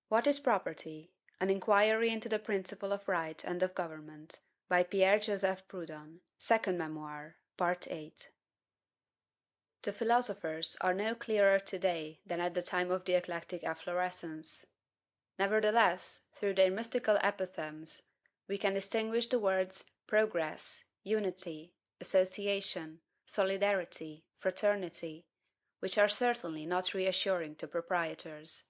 What is Property? An Inquiry into the Principle of Right and of Government, by Pierre-Joseph Proudhon, Second Memoir, Part 8. The philosophers are no clearer today than at the time of the eclectic efflorescence. Nevertheless, through their mystical apothegms, we can distinguish the words progress, unity, association, solidarity, fraternity, which are certainly not reassuring to proprietors.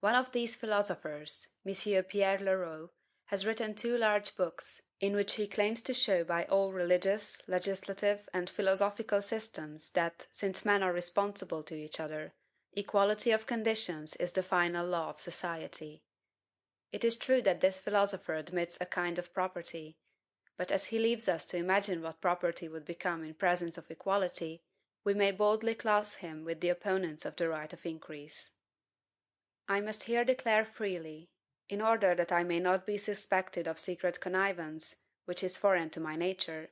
One of these philosophers, Monsieur Pierre Leroux, has written 2 large books, in which he claims to show by all religious, legislative, and philosophical systems that, since men are responsible to each other, equality of conditions is the final law of society. It is true that this philosopher admits a kind of property, but as he leaves us to imagine what property would become in presence of equality, we may boldly class him with the opponents of the right of increase. I must here declare freely, in order that I may not be suspected of secret connivance, which is foreign to my nature,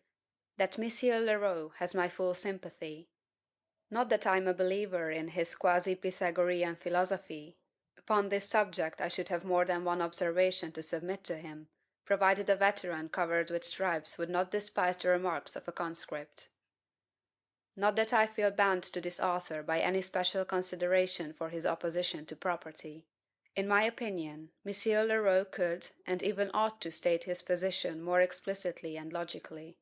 that Monsieur Leroux has my full sympathy. Not that I am a believer in his quasi-Pythagorean philosophy. Upon this subject I should have more than one observation to submit to him, provided a veteran covered with stripes would not despise the remarks of a conscript. Not that I feel bound to this author by any special consideration for his opposition to property. In my opinion, Monsieur Leroux could and even ought to state his position more explicitly and logically.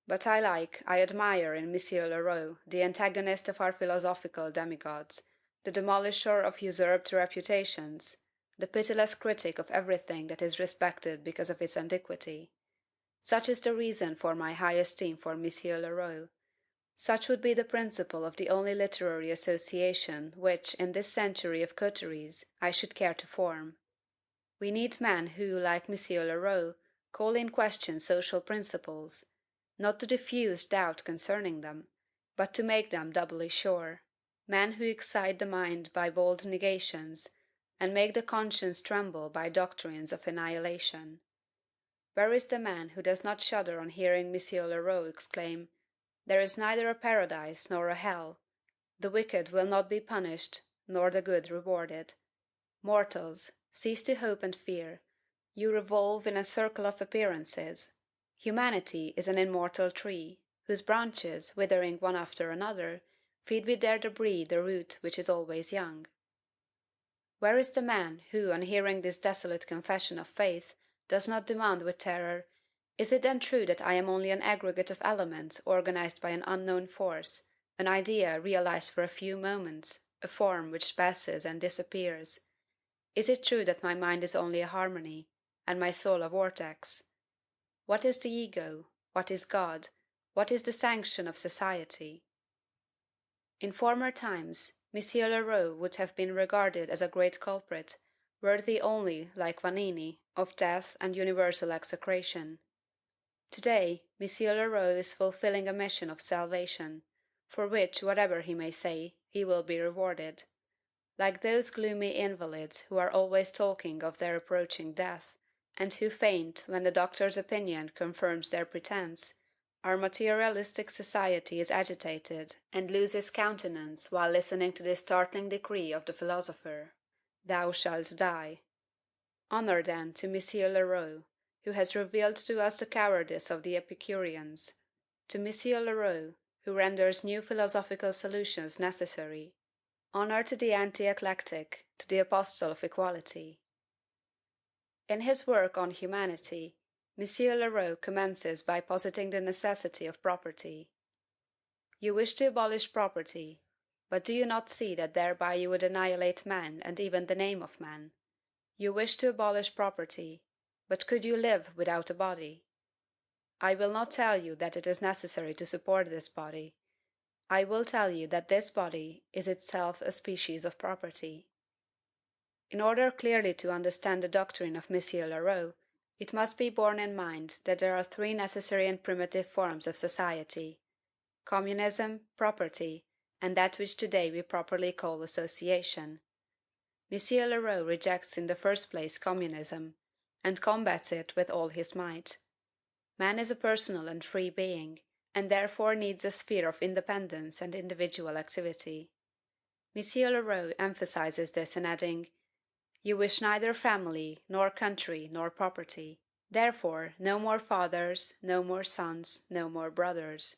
But I admire in Monsieur Leroux the antagonist of our philosophical demigods, the demolisher of usurped reputations, the pitiless critic of everything that is respected because of its antiquity. Such is the reason for my high esteem for Monsieur Leroux. Such would be the principle of the only literary association which, in this century of coteries, I should care to form. We need men who, like Monsieur Leroux, call in question social principles, not to diffuse doubt concerning them, but to make them doubly sure; men who excite the mind by bold negations, and make the conscience tremble by doctrines of annihilation. Where is the man who does not shudder on hearing Monsieur Leroux exclaim, "There is neither a paradise nor a hell. The wicked will not be punished, nor the good rewarded. Mortals, cease to hope and fear. You revolve in a circle of appearances. Humanity is an immortal tree, whose branches, withering one after another, feed with their debris the root which is always young." Where is the man who, on hearing this desolate confession of faith, does not demand with terror, "Is it then true that I am only an aggregate of elements organized by an unknown force, an idea realized for a few moments, a form which passes and disappears? Is it true that my mind is only a harmony, and my soul a vortex? What is the ego? What is God? What is the sanction of society?" In former times, Monsieur Leroux would have been regarded as a great culprit, worthy only, like Vanini, of death and universal execration. Today, Monsieur Leroux is fulfilling a mission of salvation, for which, whatever he may say, he will be rewarded. Like those gloomy invalids who are always talking of their approaching death, and who faint when the doctor's opinion confirms their pretence, our materialistic society is agitated and loses countenance while listening to this startling decree of the philosopher, "Thou shalt die." Honor, then, to Monsieur Leroux, who has revealed to us the cowardice of the Epicureans; to Monsieur Leroux, who renders new philosophical solutions necessary. Honor to the anti-eclectic, to the apostle of equality. In his work on Humanity, Monsieur Leroux commences by positing the necessity of property. You wish to abolish property, but do you not see that thereby you would annihilate man and even the name of man? You wish to abolish property, but could you live without a body? I will not tell you that it is necessary to support this body. I will tell you that this body is itself a species of property. In order clearly to understand the doctrine of Monsieur Leroux, it must be borne in mind that there are 3 necessary and primitive forms of society: communism, property, and that which today we properly call association. Monsieur Leroux rejects in the first place communism, and combats it with all his might. Man is a personal and free being, and therefore needs a sphere of independence and individual activity. Monsieur Leroux emphasizes this in adding, You wish neither family, nor country, nor property. Therefore, no more fathers, no more sons, no more brothers.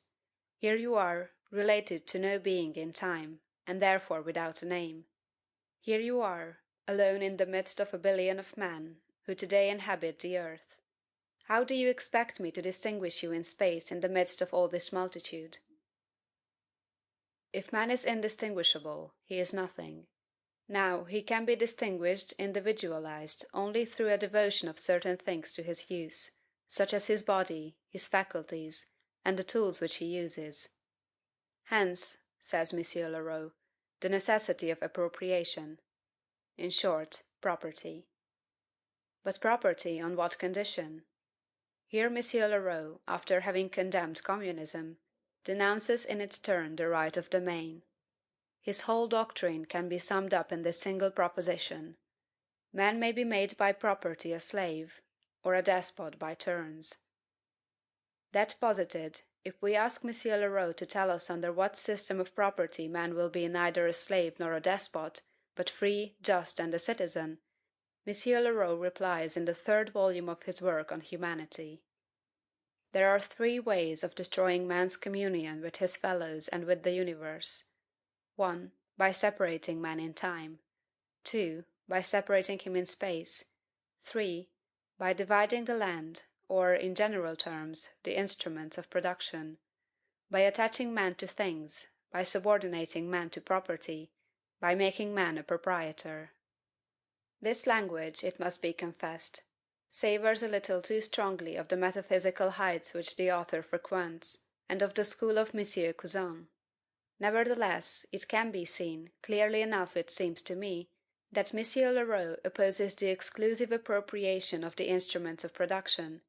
Here you are, related to no being in time, and therefore without a name. Here you are, alone in the midst of a billion of men, who today inhabit the earth. How do you expect me to distinguish you in space in the midst of all this multitude? If man is indistinguishable, he is nothing. Now, he can be distinguished, individualized, only through a devotion of certain things to his use, such as his body, his faculties, and the tools which he uses. Hence, says Monsieur Leroux, the necessity of appropriation. In short, property. But property on what condition? Here Monsieur Leroux, after having condemned communism, denounces in its turn the right of domain. His whole doctrine can be summed up in this single proposition: man may be made by property a slave, or a despot by turns. That posited, if we ask M. Leroux to tell us under what system of property man will be neither a slave nor a despot, but free, just, and a citizen, M. Leroux replies in the third volume of his work on Humanity: there are three ways of destroying man's communion with his fellows and with the universe. 1. By separating man in time. 2. By separating him in space. 3. By dividing the land, or, in general terms, the instruments of production. By attaching man to things, by subordinating man to property, by making man a proprietor. This language, it must be confessed, savors a little too strongly of the metaphysical heights which the author frequents, and of the school of M. Cousin. Nevertheless, it can be seen, clearly enough it seems to me, that M. Leroux opposes the exclusive appropriation of the instruments of production.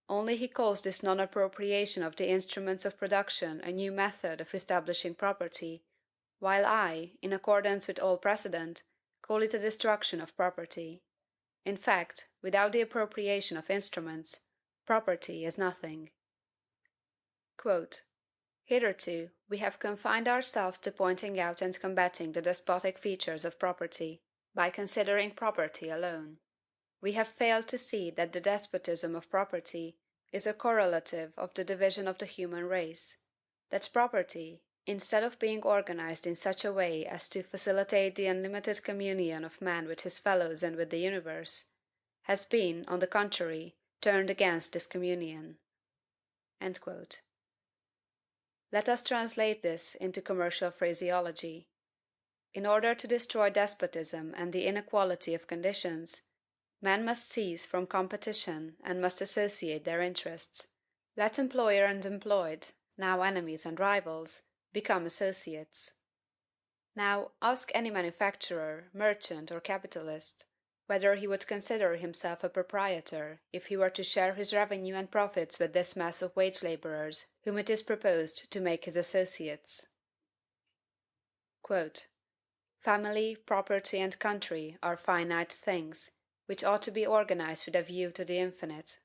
Only he calls this non-appropriation of the instruments of production a new method of establishing property, while I, in accordance with all precedent, call it a destruction of property. In fact, without the appropriation of instruments, property is nothing. Hitherto, we have confined ourselves to pointing out and combating the despotic features of property, by considering property alone. We have failed to see that the despotism of property is a correlative of the division of the human race; that property, instead of being organized in such a way as to facilitate the unlimited communion of man with his fellows and with the universe, has been, on the contrary, turned against this communion. Let us translate this into commercial phraseology. In order to destroy despotism and the inequality of conditions, men must cease from competition and must associate their interests. Let employer and employed, now enemies and rivals, become associates. Now, ask any manufacturer, merchant, or capitalist, whether he would consider himself a proprietor if he were to share his revenue and profits with this mass of wage laborers whom it is proposed to make his associates. Family, property, and country are finite things, which ought to be organized with a view to the infinite.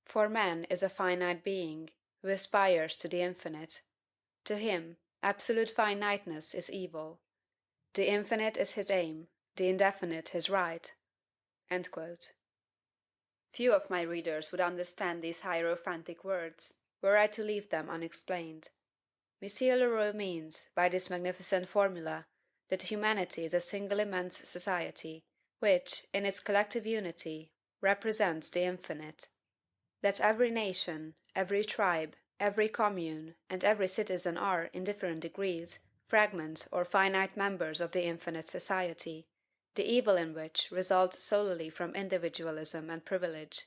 For man is a finite being, who aspires to the infinite. To him, absolute finiteness is evil. The infinite is his aim, the indefinite his right. Few of my readers would understand these hierophantic words, were I to leave them unexplained. M. Leroux means, by this magnificent formula, that humanity is a single immense society, which, in its collective unity, represents the infinite; that every nation, every tribe, every commune, and every citizen are, in different degrees, fragments or finite members of the infinite society, the evil in which results solely from individualism and privilege;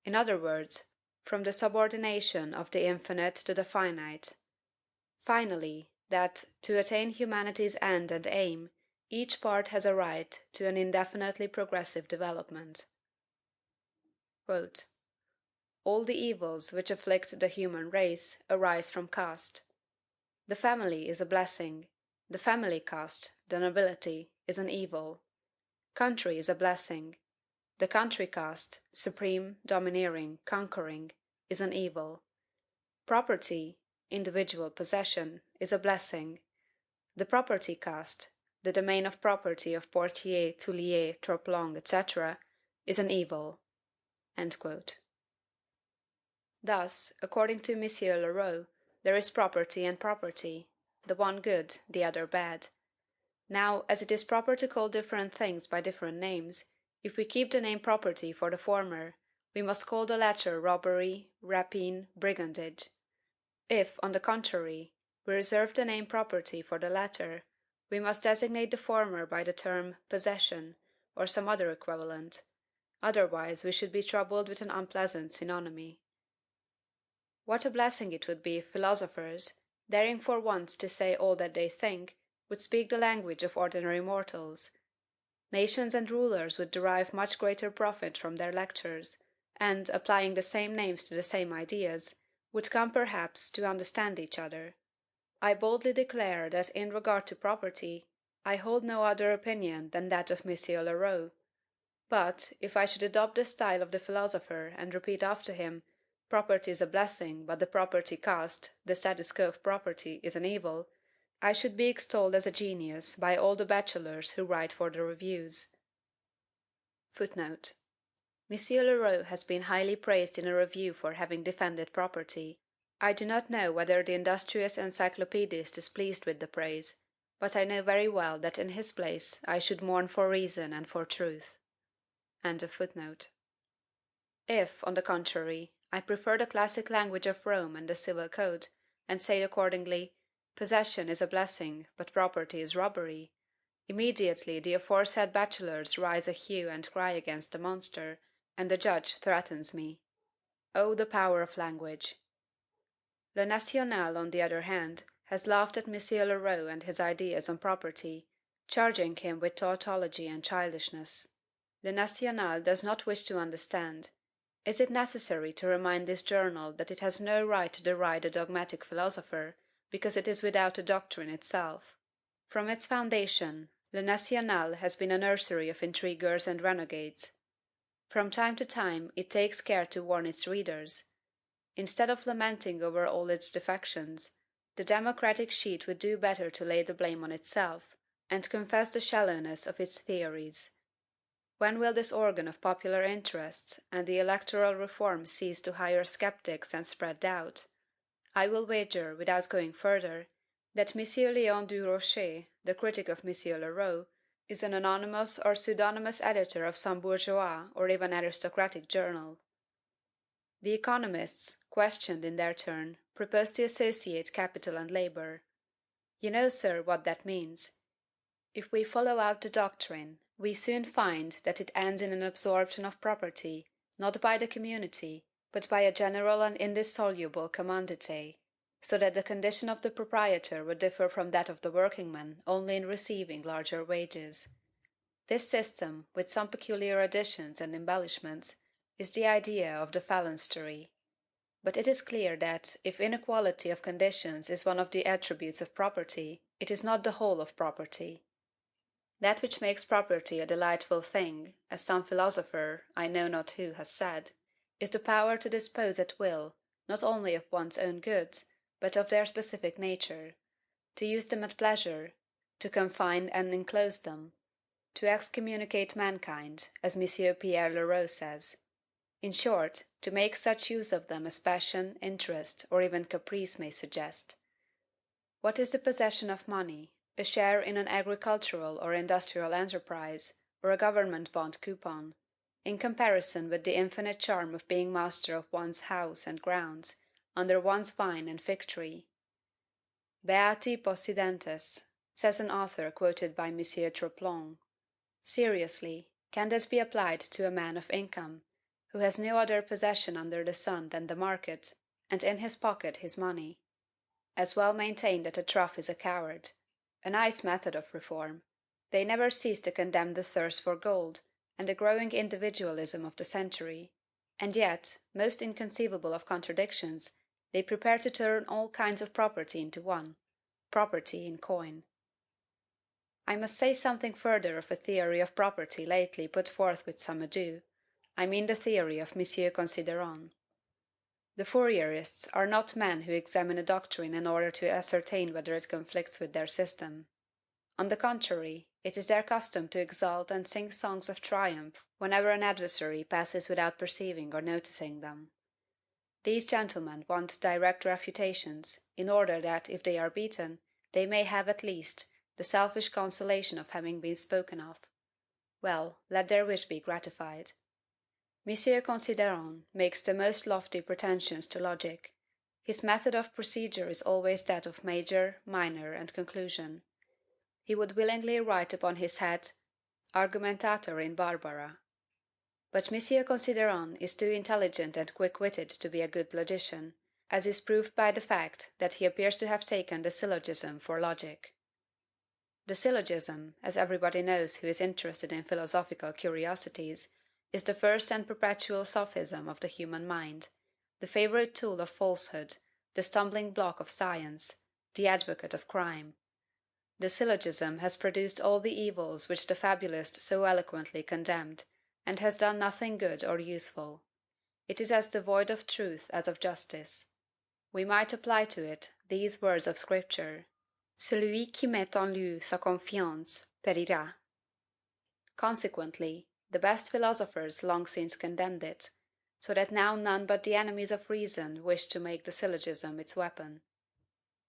in other words, from the subordination of the infinite to the finite. Finally, that, to attain humanity's end and aim, each part has a right to an indefinitely progressive development. All the evils which afflict the human race arise from caste. The family is a blessing; the family caste, the nobility, is an evil. Country is a blessing; the country caste, supreme, domineering, conquering, is an evil. Property, individual possession, is a blessing; the property caste, the domain of property of Portier, Tullier, Troplong, etc., is an evil." Thus, according to M. Leroux, there is property and property, the one good, the other bad. Now, as it is proper to call different things by different names, if we keep the name property for the former, we must call the latter robbery, rapine, brigandage. If, on the contrary, we reserve the name property for the latter, we must designate the former by the term possession, or some other equivalent; otherwise we should be troubled with an unpleasant synonymy. What a blessing it would be if philosophers, daring for once to say all that they think, would speak the language of ordinary mortals! Nations and rulers would derive much greater profit from their lectures, and, applying the same names to the same ideas, would come perhaps to understand each other. I boldly declare that in regard to property, I hold no other opinion than that of M. Leroux. But, if I should adopt the style of the philosopher and repeat after him, "Property is a blessing, but the property cost, the status quo of property, is an evil," I should be extolled as a genius by all the bachelors who write for the reviews. Footnote. M. Leroux has been highly praised in a review for having defended property. I do not know whether the industrious encyclopedist is pleased with the praise, but I know very well that in his place I should mourn for reason and for truth. If, on the contrary, I prefer the classic language of Rome and the civil code, and say accordingly, "Possession is a blessing, but property is robbery," immediately the aforesaid bachelors raise a hue and cry against the monster, and the judge threatens me. Oh, the power of language! Le National, on the other hand, has laughed at M. Leroux and his ideas on property, charging him with tautology and childishness. Le National does not wish to understand. Is it necessary to remind this journal that it has no right to deride a dogmatic philosopher, because it is without a doctrine itself? From its foundation, Le National has been a nursery of intriguers and renegades. From time to time it takes care to warn its readers. Instead of lamenting over all its defections, the democratic sheet would do better to lay the blame on itself, and confess the shallowness of its theories. When will this organ of popular interests and the electoral reform cease to hire skeptics and spread doubt? I will wager, without going further, that M. Léon du Rocher, the critic of M. Leroux, is an anonymous or pseudonymous editor of some bourgeois or even aristocratic journal. The economists, questioned in their turn, propose to associate capital and labor. You know, sir, what that means. If we follow out the doctrine, we soon find that it ends in an absorption of property, not by the community, but by a general and indissoluble commodity, so that the condition of the proprietor would differ from that of the workingman only in receiving larger wages. This system, with some peculiar additions and embellishments, is the idea of the phalanstery. But it is clear that, if inequality of conditions is one of the attributes of property, it is not the whole of property. That which makes property a delightful thing, as some philosopher, I know not who, has said, is the power to dispose at will, not only of one's own goods, but of their specific nature; to use them at pleasure, to confine and enclose them, to excommunicate mankind, as M. Pierre Leroux says; in short, to make such use of them as passion, interest, or even caprice may suggest. What is the possession of money, a share in an agricultural or industrial enterprise, or a government bond coupon, in comparison with the infinite charm of being master of one's house and grounds, under one's vine and fig tree? Beati possidentes, says an author quoted by M. Troplong. Seriously, can this be applied to a man of income, who has no other possession under the sun than the market, and in his pocket his money? As well maintain that a trough is a coward. A nice method of reform. They never cease to condemn the thirst for gold, and the growing individualism of the century; and yet, most inconceivable of contradictions, they prepare to turn all kinds of property into one, property in coin. I must say something further of a theory of property lately put forth with some ado. I mean the theory of Monsieur Consideron. The Fourierists are not men who examine a doctrine in order to ascertain whether it conflicts with their system. On the contrary, it is their custom to exult and sing songs of triumph whenever an adversary passes without perceiving or noticing them. These gentlemen want direct refutations, in order that, if they are beaten, they may have, at least, the selfish consolation of having been spoken of. Well, let their wish be gratified. Monsieur Consideron makes the most lofty pretensions to logic. His method of procedure is always that of major, minor, and conclusion. He would willingly write upon his hat, Argumentator in Barbara. But Monsieur Consideron is too intelligent and quick-witted to be a good logician, as is proved by the fact that he appears to have taken the syllogism for logic. The syllogism, as everybody knows who is interested in philosophical curiosities, is the first and perpetual sophism of the human mind, the favorite tool of falsehood, the stumbling block of science, the advocate of crime. The syllogism has produced all the evils which the fabulist so eloquently condemned, and has done nothing good or useful. It is as devoid of truth as of justice. We might apply to it these words of Scripture: Celui qui met en lui sa confiance périra. Consequently, the best philosophers long since condemned it, so that now none but the enemies of reason wish to make the syllogism its weapon.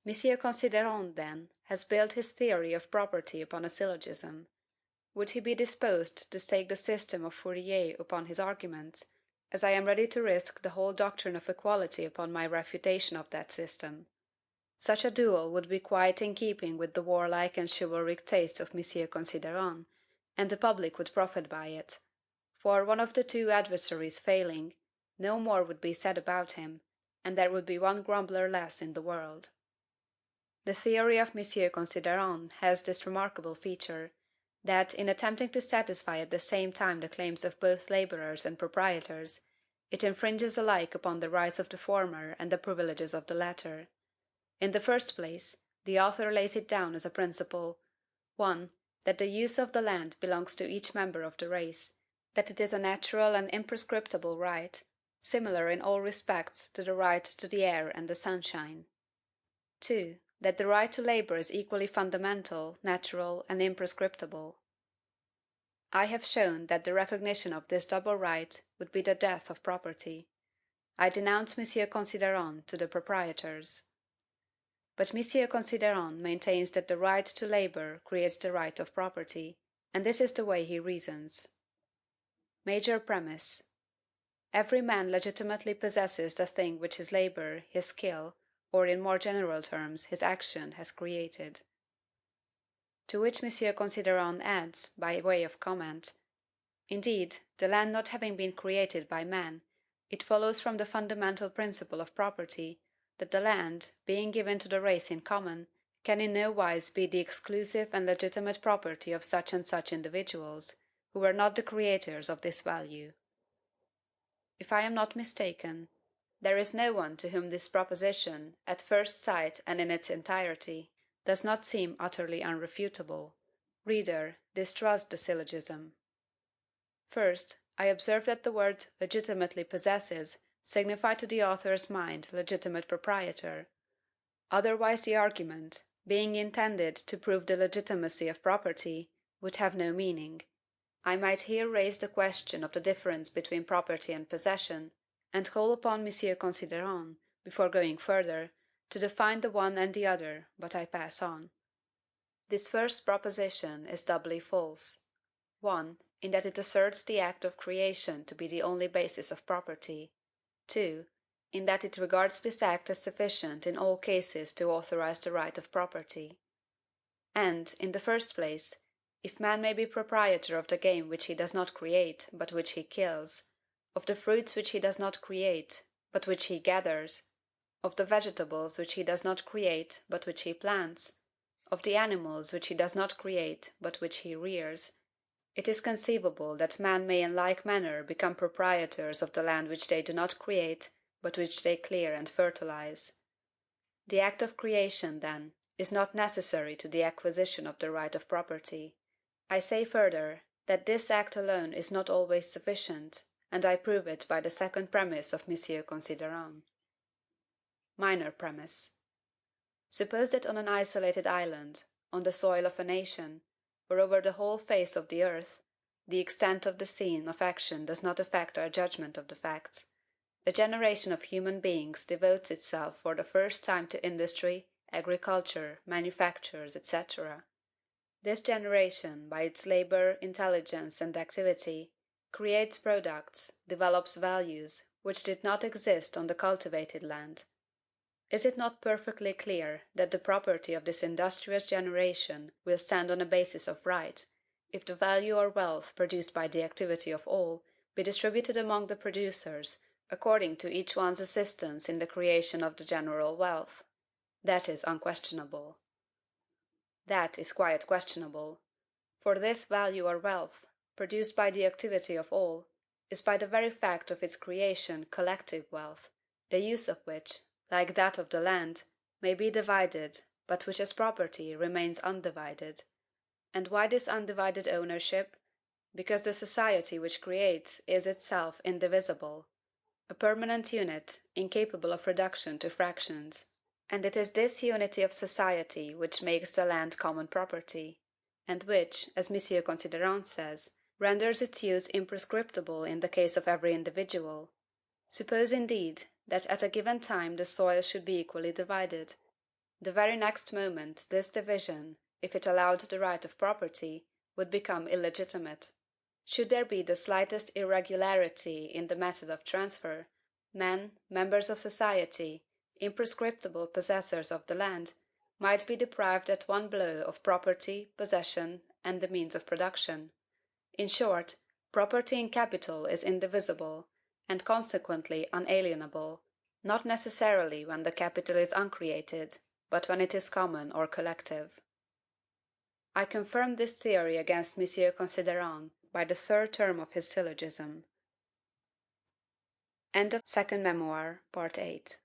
Monsieur Consideron, then, has built his theory of property upon a syllogism. Would he be disposed to stake the system of Fourier upon his arguments, as I am ready to risk the whole doctrine of equality upon my refutation of that system? Such a duel would be quite in keeping with the warlike and chivalric taste of Monsieur Consideron, and the public would profit by it; for, one of the two adversaries failing, no more would be said about him, and there would be one grumbler less in the world. The theory of Monsieur Consideron has this remarkable feature, that, in attempting to satisfy at the same time the claims of both laborers and proprietors, it infringes alike upon the rights of the former and the privileges of the latter. In the first place, the author lays it down as a principle: 1. That the use of the land belongs to each member of the race, that it is a natural and imprescriptible right, similar in all respects to the right to the air and the sunshine. 2. That the right to labor is equally fundamental, natural, and imprescriptible. I have shown that the recognition of this double right would be the death of property. I denounce Monsieur Consideron to the proprietors. But Monsieur Consideron maintains that the right to labor creates the right of property, and this is the way he reasons. Major premise: Every man legitimately possesses the thing which his labor, his skill, or, in more general terms, his action, has created. To which Monsieur Consideron adds, by way of comment: Indeed, the land not having been created by man, it follows from the fundamental principle of property, that the land, being given to the race in common, can in no wise be the exclusive and legitimate property of such and such individuals, who were not the creators of this value. If I am not mistaken, there is no one to whom this proposition, at first sight and in its entirety, does not seem utterly unrefutable. Reader, distrust the syllogism. First, I observe that the word legitimately possesses signify to the author's mind legitimate proprietor. Otherwise the argument, being intended to prove the legitimacy of property, would have no meaning. I might here raise the question of the difference between property and possession, and call upon Monsieur Consideron, before going further, to define the one and the other, but I pass on. This first proposition is doubly false. 1. In that it asserts the act of creation to be the only basis of property. 2. In that it regards this act as sufficient in all cases to authorize the right of property. And, in the first place, if man may be proprietor of the game which he does not create, but which he kills, of the fruits which he does not create, but which he gathers, of the vegetables which he does not create, but which he plants, of the animals which he does not create, but which he rears, it is conceivable that man may in like manner become proprietors of the land which they do not create, but which they clear and fertilize. The act of creation, then, is not necessary to the acquisition of the right of property. I say further, that this act alone is not always sufficient, and I prove it by the second premise of Monsieur Consideron. Minor premise. Suppose that on an isolated island, on the soil of a nation, or over the whole face of the earth, the extent of the scene of action does not affect our judgment of the facts. A generation of human beings devotes itself for the first time to industry, agriculture, manufactures, etc. This generation, by its labor, intelligence, and activity, creates products, develops values, which did not exist on the cultivated land. Is it not perfectly clear that the property of this industrious generation will stand on a basis of right, if the value or wealth produced by the activity of all be distributed among the producers, according to each one's assistance in the creation of the general wealth? That is unquestionable. That is quite questionable. For this value or wealth, produced by the activity of all, is by the very fact of its creation collective wealth, the use of which, like that of the land, may be divided, but which as property remains undivided. And why this undivided ownership? Because the society which creates is itself indivisible, a permanent unit, incapable of reduction to fractions, and it is this unity of society which makes the land common property, and which, as Monsieur Consideron says, renders its use imprescriptible in the case of every individual. Suppose, indeed, that at a given time the soil should be equally divided. The very next moment this division, if it allowed the right of property, would become illegitimate. Should there be the slightest irregularity in the method of transfer, men, members of society, imprescriptible possessors of the land, might be deprived at one blow of property, possession, and the means of production. In short, property in capital is indivisible, and consequently unalienable, not necessarily when the capital is uncreated, but when it is common or collective. I confirm this theory against Monsieur Consideron by the third term of his syllogism. End of second memoir, part 8.